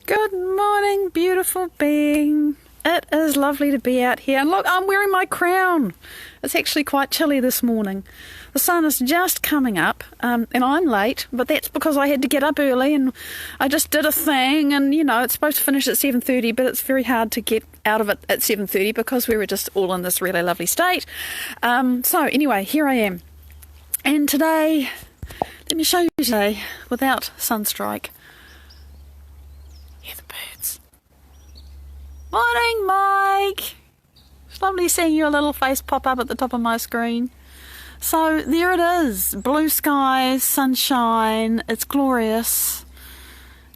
Good morning, beautiful being. It is lovely to be out here. And look, I'm wearing my crown. It's actually quite chilly this morning. The sun is just coming up, and I'm late, but that's because I had to get up early and I just did a thing. And, you know, it's supposed to finish at 7:30, but it's very hard to get out of it at 7:30 because we were just all in this really lovely state. So anyway, here I am. And today, let me show you today without sunstrike. Hear the birds. Morning, Mike. It's lovely seeing your little face pop up at the top of my screen. So there it is. Blue skies, sunshine. It's glorious.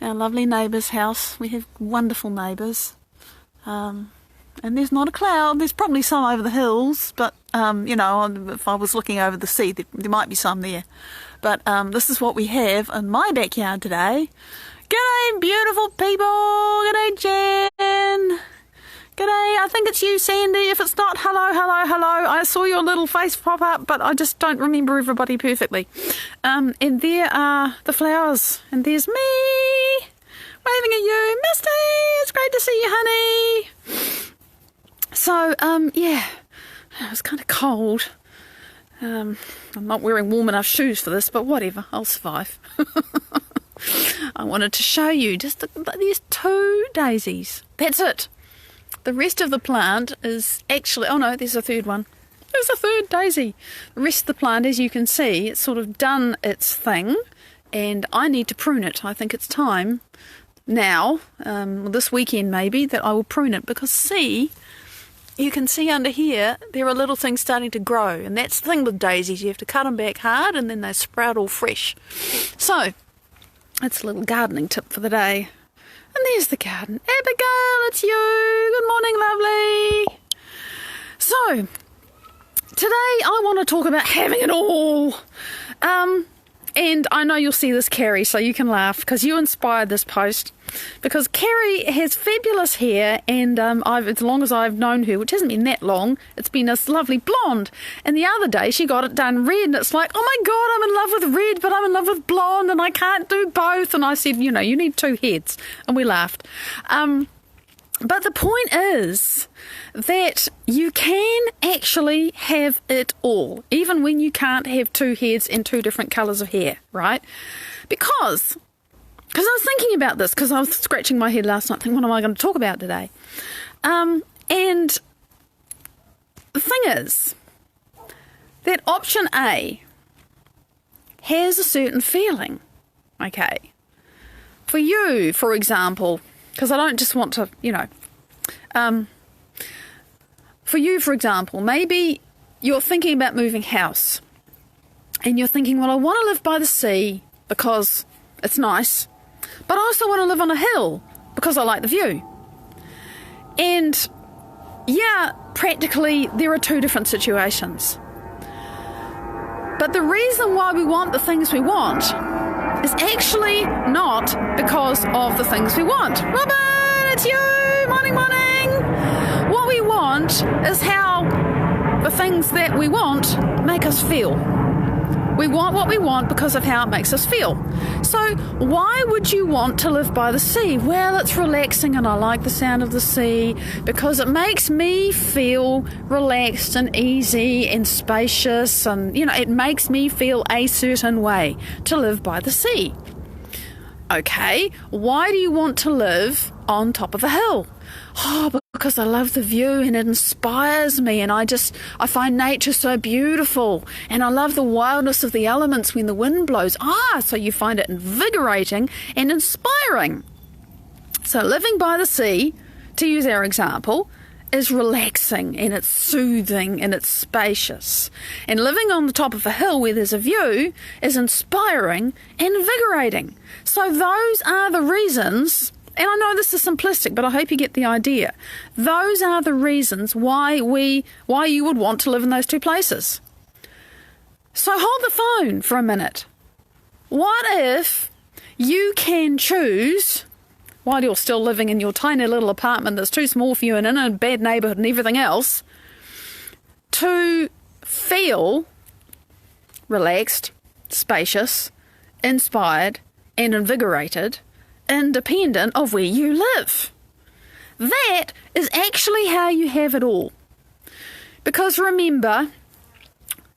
Our lovely neighbour's house. We have wonderful neighbours. And there's not a cloud. There's probably some over the hills, but, you know, if I was looking over the sea, there might be some there. But this is what we have in my backyard today. G'day, beautiful people. G'day, Jen. G'day, I think it's you, Sandy. If it's not, hello, hello, hello. I saw your little face pop up, but I just don't remember everybody perfectly. And there are the flowers. And there's me, waving at you. Misty, it's great to see you, honey. So, yeah, it was kind of cold. I'm not wearing warm enough shoes for this, but whatever, I'll survive. I wanted to show you just these two daisies. That's it. The rest of the plant is actually... Oh no, there's a third one. There's a third daisy. The rest of the plant, as you can see, it's sort of done its thing, and I need to prune it. I think it's time now, this weekend maybe, that I will prune it, because see... You can see under here, there are little things starting to grow. And that's the thing with daisies. You have to cut them back hard and then they sprout all fresh. So, that's a little gardening tip for the day. And there's the garden. Abigail, it's you. Good morning, lovely. So, today I want to talk about having it all. And I know you'll see this, Carrie, so you can laugh because you inspired this post. Because Carrie has fabulous hair, and as long as I've known her, which hasn't been that long, it's been this lovely blonde. And the other day she got it done red, and it's like, oh my God, I'm in love with red, but I'm in love with blonde, and I can't do both. And I said, you know, you need two heads. And we laughed. But the point is that you can actually have it all, even when you can't have two heads and two different colours of hair, right? Because I was thinking about this, because I was scratching my head last night thinking, what am I going to talk about today? And the thing is that option A has a certain feeling, okay? For you, for example, because I don't just want to, you know, for you, for example, maybe you're thinking about moving house and you're thinking, well, I want to live by the sea because it's nice, but I also want to live on a hill because I like the view. And yeah, practically there are two different situations. But the reason why we want the things we want is actually not because of the things we want. Robin, it's you! Morning, morning! What we want is how the things that we want make us feel. We want what we want because of how it makes us feel. So why would you want to live by the sea? Well, it's relaxing and I like the sound of the sea because it makes me feel relaxed and easy and spacious, and, you know, it makes me feel a certain way to live by the sea. Okay, why do you want to live on top of a hill? Oh, because I love the view and it inspires me, and I find nature so beautiful, and I love the wildness of the elements when the wind blows. So you find it invigorating and inspiring. So living by the sea, to use our example, is relaxing and it's soothing and it's spacious. And living on the top of a hill where there's a view is inspiring and invigorating. So those are the reasons, and I know this is simplistic, but I hope you get the idea. Those are the reasons why you would want to live in those two places. So hold the phone for a minute. What if you can choose, while you're still living in your tiny little apartment that's too small for you and in a bad neighbourhood and everything else, to feel relaxed, spacious, inspired and invigorated independent of where you live. That is actually how you have it all. Because remember,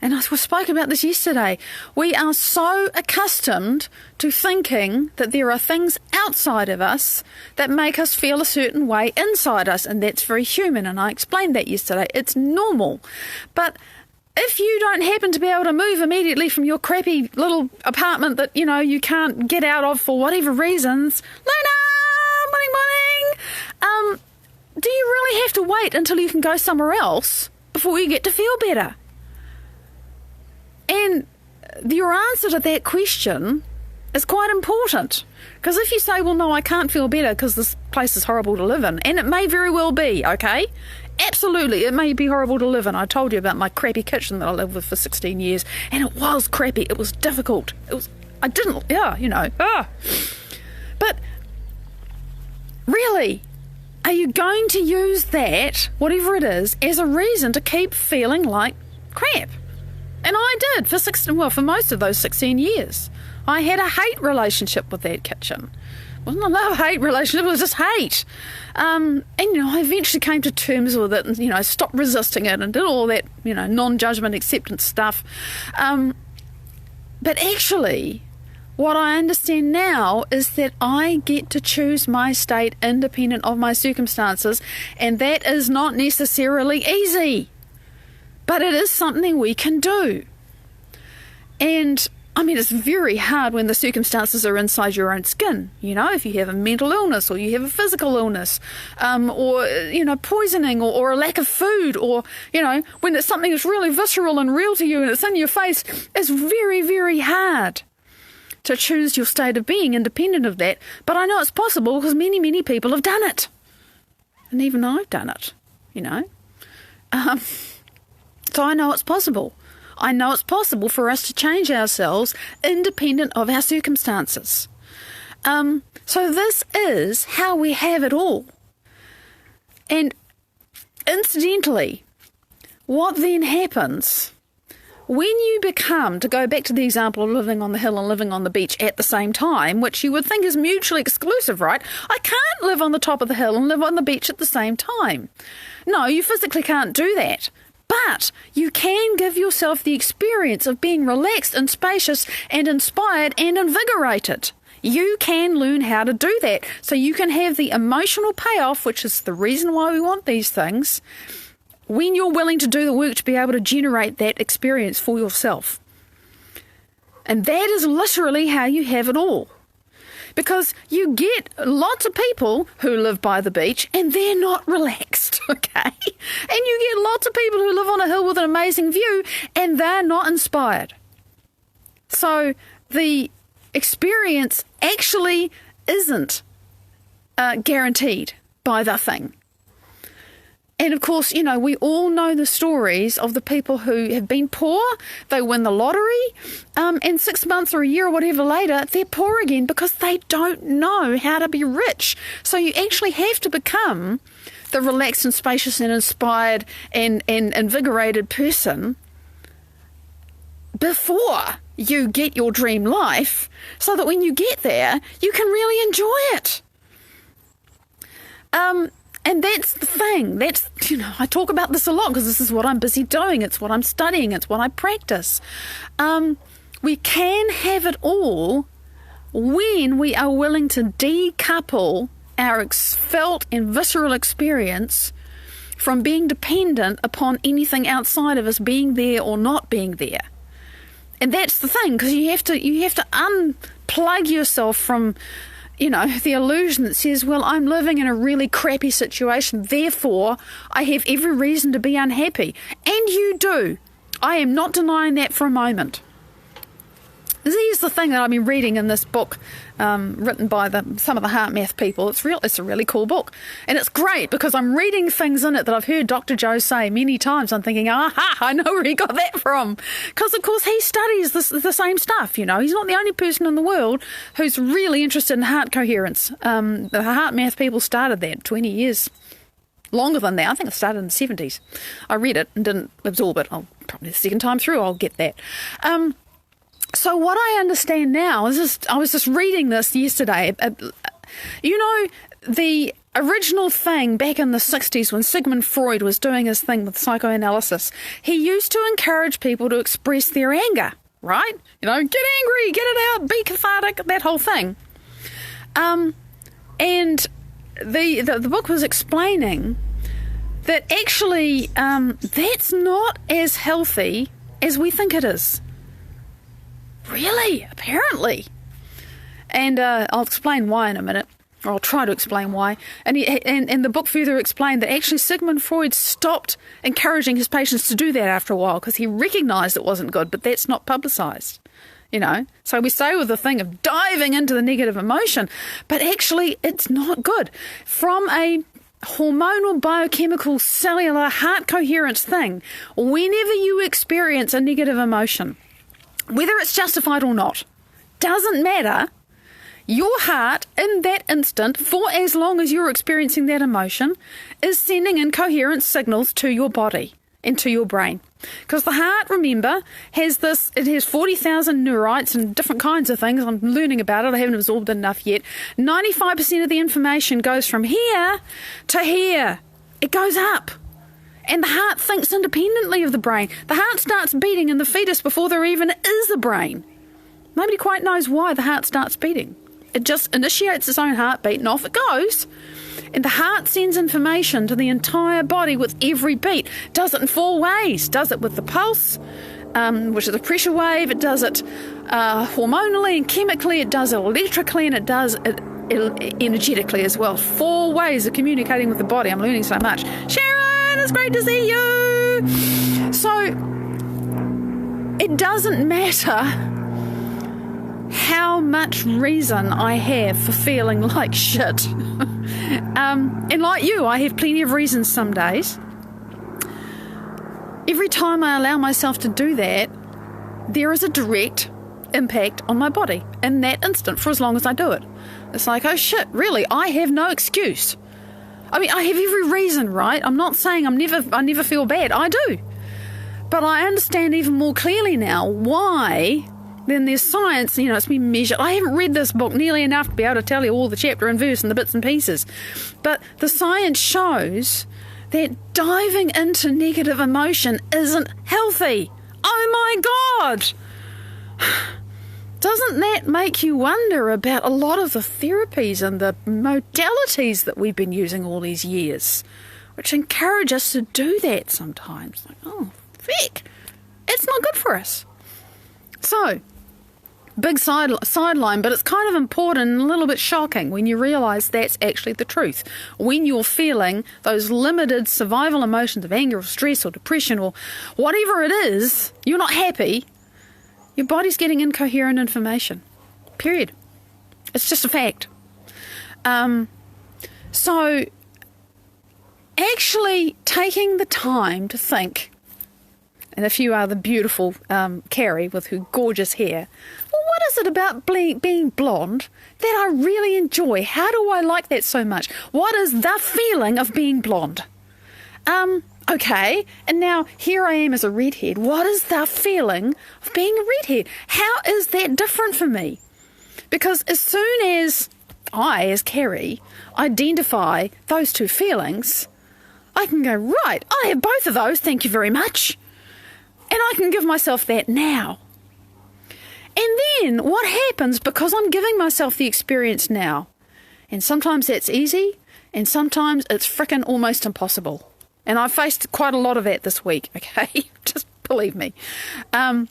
and I spoke about this yesterday, we are so accustomed to thinking that there are things outside of us that make us feel a certain way inside us, and that's very human, and I explained that yesterday. It's normal. But if you don't happen to be able to move immediately from your crappy little apartment that, you can't get out of for whatever reasons, Luna, morning, do you really have to wait until you can go somewhere else before you get to feel better? And your answer to that question is quite important. Because if you say, well, no, I can't feel better because this place is horrible to live in, and it may very well be, okay? Absolutely, it may be horrible to live in. I told you about my crappy kitchen that I lived with for 16 years, and it was crappy. It was difficult. But really, are you going to use that, whatever it is, as a reason to keep feeling like crap? And I did for most of those 16 years. I had a hate relationship with that kitchen. It wasn't a love-hate relationship, it was just hate. And I eventually came to terms with it and, stopped resisting it and did all that, non-judgment acceptance stuff. But actually, what I understand now is that I get to choose my state independent of my circumstances, and that is not necessarily easy. But it is something we can do. And, it's very hard when the circumstances are inside your own skin. If you have a mental illness or you have a physical illness, or, poisoning or a lack of food, or, when it's something that's really visceral and real to you and it's in your face, it's very, very hard to choose your state of being independent of that. But I know it's possible because many, many people have done it. And even I've done it, So I know it's possible. I know it's possible for us to change ourselves independent of our circumstances. So this is how we have it all. And incidentally, what then happens when you become, to go back to the example of living on the hill and living on the beach at the same time, which you would think is mutually exclusive, right? I can't live on the top of the hill and live on the beach at the same time. No, you physically can't do that. But you can give yourself the experience of being relaxed and spacious and inspired and invigorated. You can learn how to do that. So you can have the emotional payoff, which is the reason why we want these things, when you're willing to do the work to be able to generate that experience for yourself. And that is literally how you have it all. Because you get lots of people who live by the beach and they're not relaxed, okay? And you get lots of people who live on a hill with an amazing view and they're not inspired. So the experience actually isn't guaranteed by the thing. And of course, we all know the stories of the people who have been poor, they win the lottery, and 6 months or a year or whatever later, they're poor again because they don't know how to be rich. So you actually have to become the relaxed and spacious and inspired and invigorated person before you get your dream life, so that when you get there, you can really enjoy it. And that's the thing. That's, I talk about this a lot because this is what I'm busy doing. It's what I'm studying. It's what I practice. We can have it all when we are willing to decouple our felt and visceral experience from being dependent upon anything outside of us being there or not being there. And that's the thing, because you have to unplug yourself from the illusion that says, well, I'm living in a really crappy situation, therefore I have every reason to be unhappy. And you do. I am not denying that for a moment. Here's the thing that I've been reading in this book, written by some of the heart math people. It's a really cool book. And it's great because I'm reading things in it that I've heard Dr. Joe say many times. I'm thinking, aha, I know where he got that from. Because, of course, he studies the same stuff, He's not the only person in the world who's really interested in heart coherence. The heart math people started that 20 years longer than that. I think it started in the 70s. I read it and didn't absorb it. Probably the second time through I'll get that. So what I understand now is I was just reading this yesterday. You know, the original thing back in the 60s when Sigmund Freud was doing his thing with psychoanalysis, he used to encourage people to express their anger, right? You know, get angry, get it out, be cathartic, that whole thing. And the book was explaining that actually that's not as healthy as we think it is. Really? Apparently. And I'll explain why in a minute. Or I'll try to explain why. And the book further explained that actually Sigmund Freud stopped encouraging his patients to do that after a while because he recognised it wasn't good, but that's not publicised. You know, so we stay with the thing of diving into the negative emotion, but actually it's not good. From a hormonal, biochemical, cellular, heart coherence thing, whenever you experience a negative emotion, whether it's justified or not, doesn't matter, your heart in that instant, for as long as you're experiencing that emotion, is sending incoherent signals to your body and to your brain. Because the heart, remember, has 40,000 neurites and different kinds of things. I'm learning about it. I haven't absorbed enough yet. 95% of the information goes from here to here. It goes up. And the heart thinks independently of the brain. The heart starts beating in the fetus before there even is a brain. Nobody quite knows why the heart starts beating. It just initiates its own heartbeat and off it goes. And the heart sends information to the entire body with every beat. Does it in 4 ways. Does it with the pulse, which is a pressure wave. It does it hormonally and chemically. It does it electrically, and it does it energetically as well. 4 ways of communicating with the body. I'm learning so much. Sharon, it's great to see you. So it doesn't matter how much reason I have for feeling like shit. And like you, I have plenty of reasons some days. Every time I allow myself to do that, there is a direct impact on my body in that instant for as long as I do it. It's like, oh shit, really? I have no excuse. I mean, I have every reason, right? I'm not saying I never feel bad. I do. But I understand even more clearly now why. Then there's science, you know, it's been measured. I haven't read this book nearly enough to be able to tell you all the chapter and verse and the bits and pieces. But the science shows that diving into negative emotion isn't healthy. Oh my God! Doesn't that make you wonder about a lot of the therapies and the modalities that we've been using all these years, which encourage us to do that sometimes? Like, oh, feck, it's not good for us. So, big sideline, but it's kind of important and a little bit shocking when you realise that's actually the truth. When you're feeling those limited survival emotions of anger or stress or depression or whatever it is, you're not happy, your body's getting incoherent information. Period. It's just a fact. So, actually taking the time to think, and if you are the beautiful Carrie with her gorgeous hair, well, what is it about being blonde that I really enjoy? How do I like that so much? What is the feeling of being blonde? Okay, and now here I am as a redhead. What is the feeling of being a redhead? How is that different for me? Because as soon as I, as Carrie, identify those two feelings, I can go, right, I have both of those, thank you very much. And I can give myself that now. And then what happens, because I'm giving myself the experience now, and sometimes that's easy, and sometimes it's frickin' almost impossible. And I've faced quite a lot of that this week, okay? Just believe me. But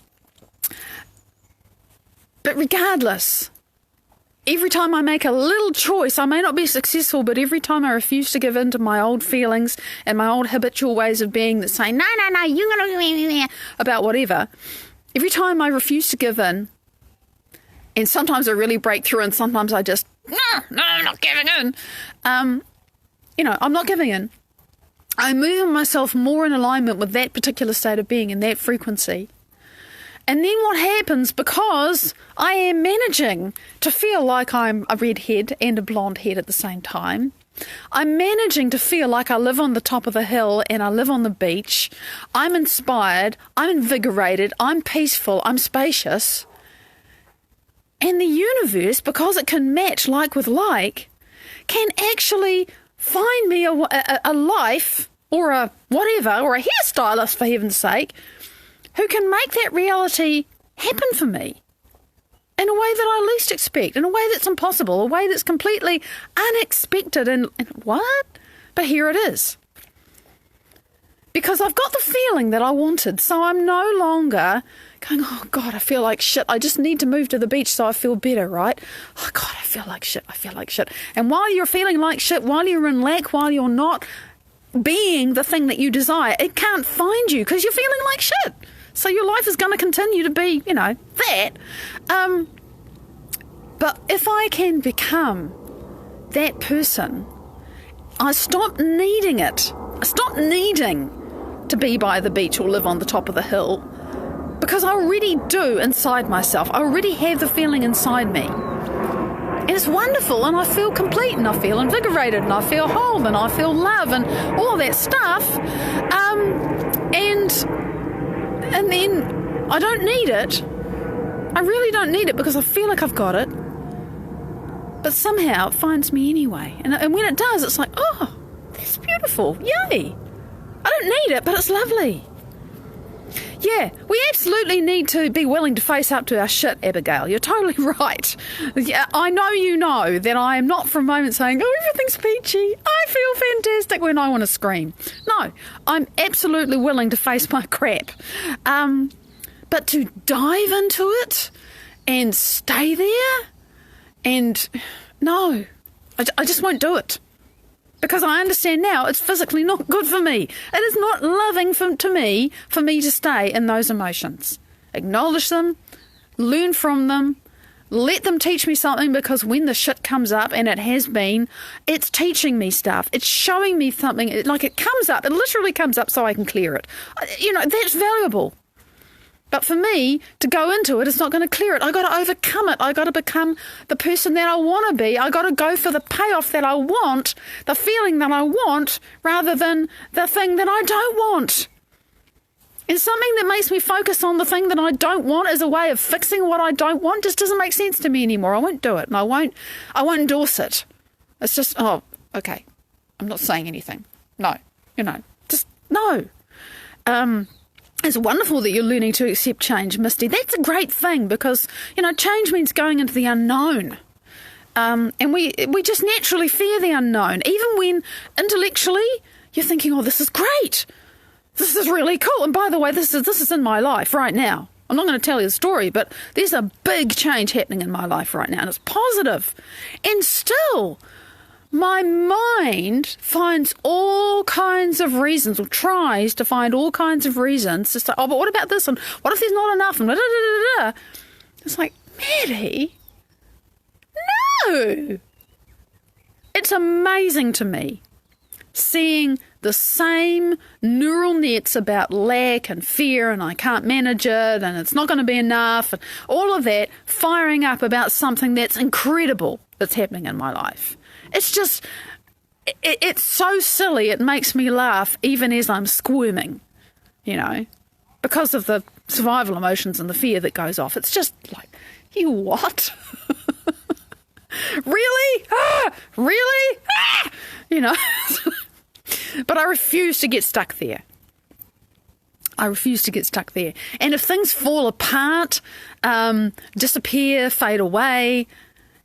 regardless, every time I make a little choice, I may not be successful, but every time I refuse to give in to my old feelings and my old habitual ways of being that say, no, you're going to about whatever, every time I refuse to give in, and sometimes I really break through and sometimes I just, no, I'm not giving in. I'm not giving in. I'm moving myself more in alignment with that particular state of being and that frequency. And then what happens, because I am managing to feel like I'm a redhead and a blonde head at the same time, I'm managing to feel like I live on the top of the hill and I live on the beach. I'm inspired, I'm invigorated, I'm peaceful, I'm spacious. And the universe, because it can match like with like, can actually find me a life or a whatever, or a hairstylist, for heaven's sake, who can make that reality happen for me in a way that I least expect, in a way that's impossible, a way that's completely unexpected. And what? But here it is. Because I've got the feeling that I wanted, so I'm no longer going, oh God, I feel like shit. I just need to move to the beach so I feel better, right? Oh God, I feel like shit. I feel like shit. And while you're feeling like shit, while you're in lack, while you're not being the thing that you desire, it can't find you because you're feeling like shit. So your life is going to continue to be, that. But if I can become that person, I stop needing it. I stop needing to be by the beach or live on the top of the hill, because I already do inside myself. I already have the feeling inside me. And it's wonderful, and I feel complete, and I feel invigorated, and I feel whole, and I feel love, and all that stuff. And then I don't need it. I really don't need it because I feel like I've got it. But somehow it finds me anyway. And when it does, it's like, oh, that's beautiful. Yay. I don't need it, but it's lovely. Yeah, we absolutely need to be willing to face up to our shit, Abigail. You're totally right. Yeah, I know you know that I am not for a moment saying, oh, everything's peachy. I feel fantastic when I want to scream. No, I'm absolutely willing to face my crap. But to dive into it and stay there, and no, I just won't do it. Because I understand now it's physically not good for me. It is not loving for me to stay in those emotions. Acknowledge them, learn from them, let them teach me something, because when the shit comes up, and it has been, it's teaching me stuff. It's showing me something. It comes up. It literally comes up so I can clear it. That's valuable. But for me to go into it, it's not going to clear it. I got to overcome it. I got to become the person that I want to be. I got to go for the payoff that I want, the feeling that I want, rather than the thing that I don't want. And something that makes me focus on the thing that I don't want as a way of fixing what I don't want just doesn't make sense to me anymore. I won't do it, and I won't endorse it. It's just, oh, okay. I'm not saying anything. No, just no. It's wonderful that you're learning to accept change, Misty. That's a great thing, because, change means going into the unknown. And we just naturally fear the unknown, even when intellectually you're thinking, oh, this is great. This is really cool. And by the way, this is in my life right now. I'm not going to tell you the story, but there's a big change happening in my life right now, and it's positive. And still, my mind finds all kinds of reasons, or tries to find all kinds of reasons to say, oh, but what about this? And what if there's not enough? And It's like, Maddie, no. It's amazing to me seeing the same neural nets about lack and fear, and I can't manage it, and it's not going to be enough, and all of that firing up about something that's incredible that's happening in my life. It's just, it's so silly, it makes me laugh even as I'm squirming, because of the survival emotions and the fear that goes off. It's just like, you what? Really? Really? But I refuse to get stuck there. And if things fall apart, disappear, fade away,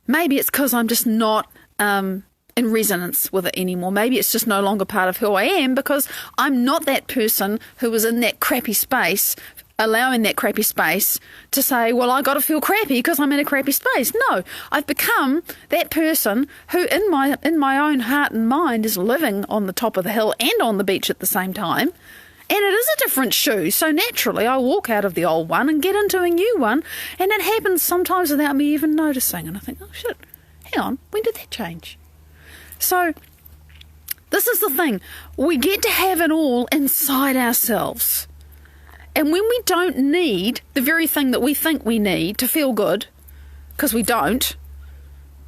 maybe it's because I'm just not in resonance with it anymore. Maybe it's just no longer part of who I am, because I'm not that person who was in that crappy space, allowing that crappy space to say, well, I got to feel crappy because I'm in a crappy space. No, I've become that person who in my own heart and mind is living on the top of the hill and on the beach at the same time. And it is a different shoe. So naturally, I walk out of the old one and get into a new one. And it happens sometimes without me even noticing. And I think, oh, shit, hang on, when did that change? So this is the thing. We get to have it all inside ourselves. And when we don't need the very thing that we think we need to feel good, because we don't,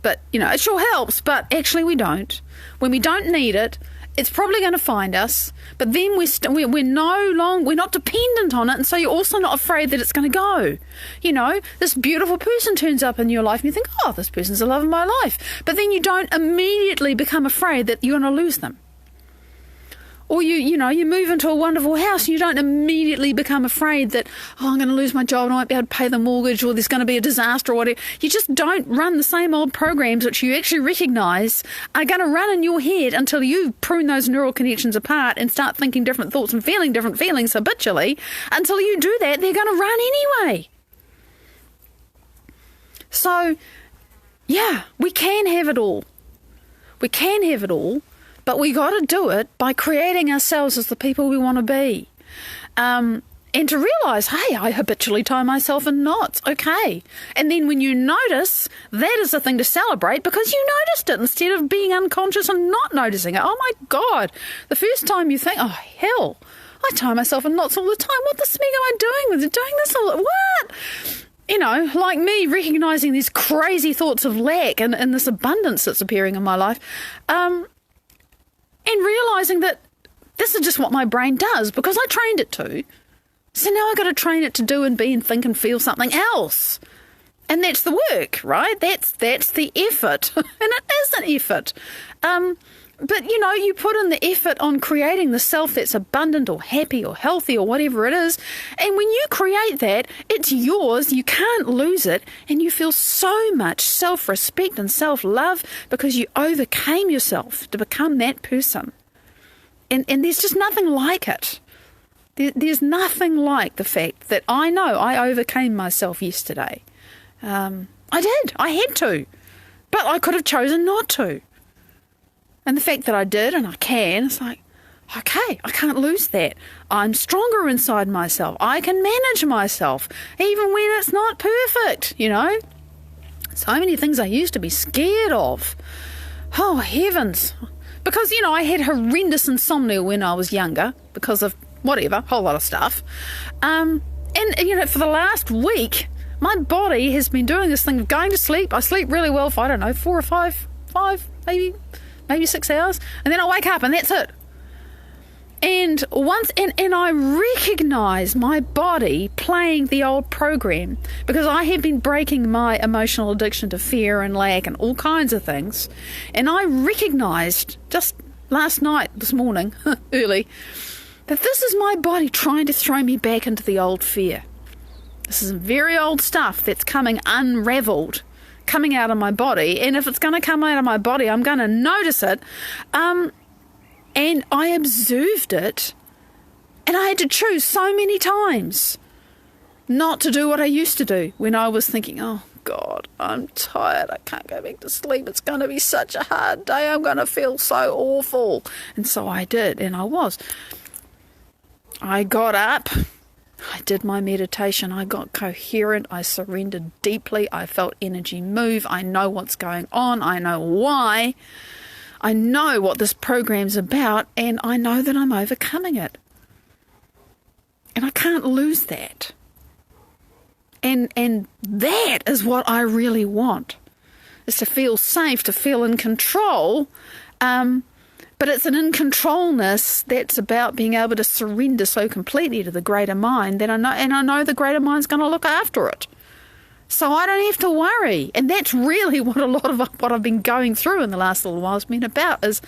but, it sure helps, but actually we don't. When we don't need it, It's probably going to find us, but then we're not dependent on it, and so you're also not afraid that it's going to go. You know, this beautiful person turns up in your life and you think, oh, this person's the love of my life. But then you don't immediately become afraid that you're going to lose them. Or you move into a wonderful house and you don't immediately become afraid that, oh, I'm going to lose my job and I won't be able to pay the mortgage, or there's going to be a disaster or whatever. You just don't run the same old programs which you actually recognise are going to run in your head until you prune those neural connections apart and start thinking different thoughts and feeling different feelings habitually. Until you do that, they're going to run anyway. So, yeah, we can have it all. We can have it all. But we got to do it by creating ourselves as the people we want to be. And to realise, hey, I habitually tie myself in knots. Okay. And then when you notice, that is the thing to celebrate, because you noticed it instead of being unconscious and not noticing it. Oh, my God. The first time you think, oh, hell, I tie myself in knots all the time. What the smeg am I doing with it? Doing this all what? You know, like me recognising these crazy thoughts of lack and this abundance that's appearing in my life. And realising that this is just what my brain does because I trained it to. So now I've got to train it to do and be and think and feel something else. And that's the work, right? That's the effort. And it is an effort. But, you know, you put in the effort on creating the self that's abundant or happy or healthy or whatever it is. And when you create that, it's yours. You can't lose it. And you feel so much self-respect and self-love because you overcame yourself to become that person. And there's just nothing like it. There's nothing like the fact that I know I overcame myself yesterday. I did. I had to. But I could have chosen not to. And the fact that I did and I can, it's like, okay, I can't lose that. I'm stronger inside myself. I can manage myself, even when it's not perfect, you know. So many things I used to be scared of. Oh, heavens. Because, you know, I had horrendous insomnia when I was younger because of whatever, a whole lot of stuff. And, you know, for the last week, my body has been doing this thing of going to sleep. I sleep really well for, I don't know, 4 or 5, maybe 6 hours, and then I wake up and that's it. And I recognise my body playing the old program because I have been breaking my emotional addiction to fear and lack and all kinds of things. And I recognised just this morning, early, that this is my body trying to throw me back into the old fear. This is very old stuff that's coming unravelled, coming out of my body, and if it's going to come out of my body, I'm going to notice it. And I observed it, and I had to choose so many times not to do what I used to do when I was thinking, oh God, I'm tired, I can't go back to sleep, it's going to be such a hard day, I'm going to feel so awful. And so I did, and I got up, I did my meditation, I got coherent, I surrendered deeply, I felt energy move, I know what's going on, I know why, I know what this program's about, and I know that I'm overcoming it. And I can't lose that. And that is what I really want, is to feel safe, to feel in control, but it's an in-controlness that's about being able to surrender so completely to the greater mind that I know the greater mind's going to look after it. So I don't have to worry. And that's really what a lot of what I've been going through in the last little while has been about, is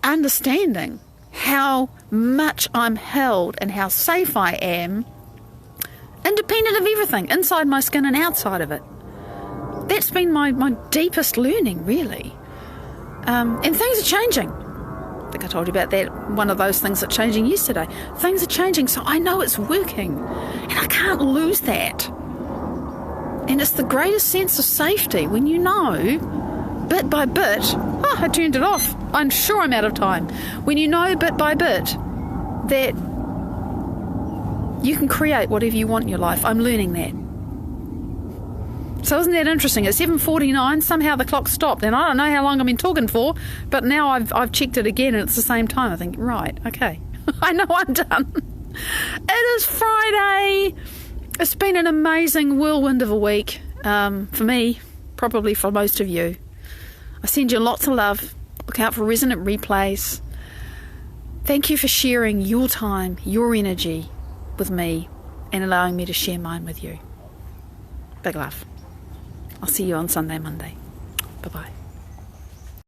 understanding how much I'm held and how safe I am, independent of everything, inside my skin and outside of it. That's been my deepest learning, really. And things are changing. I think I told you about that, one of those things that changing yesterday. Things are changing, so I know it's working. And I can't lose that. And it's the greatest sense of safety when you know, bit by bit, I turned it off. I'm sure I'm out of time. When you know bit by bit that you can create whatever you want in your life. I'm learning that. So isn't that interesting? At 7:49, somehow the clock stopped, and I don't know how long I've been talking for, but now I've checked it again and it's the same time. I think, right, okay, I know I'm done. It is Friday. It's been an amazing whirlwind of a week, for me, probably for most of you. I send you lots of love. Look out for resonant replays. Thank you for sharing your time, your energy with me and allowing me to share mine with you. Big love. I'll see you on Sunday, Monday. Bye-bye.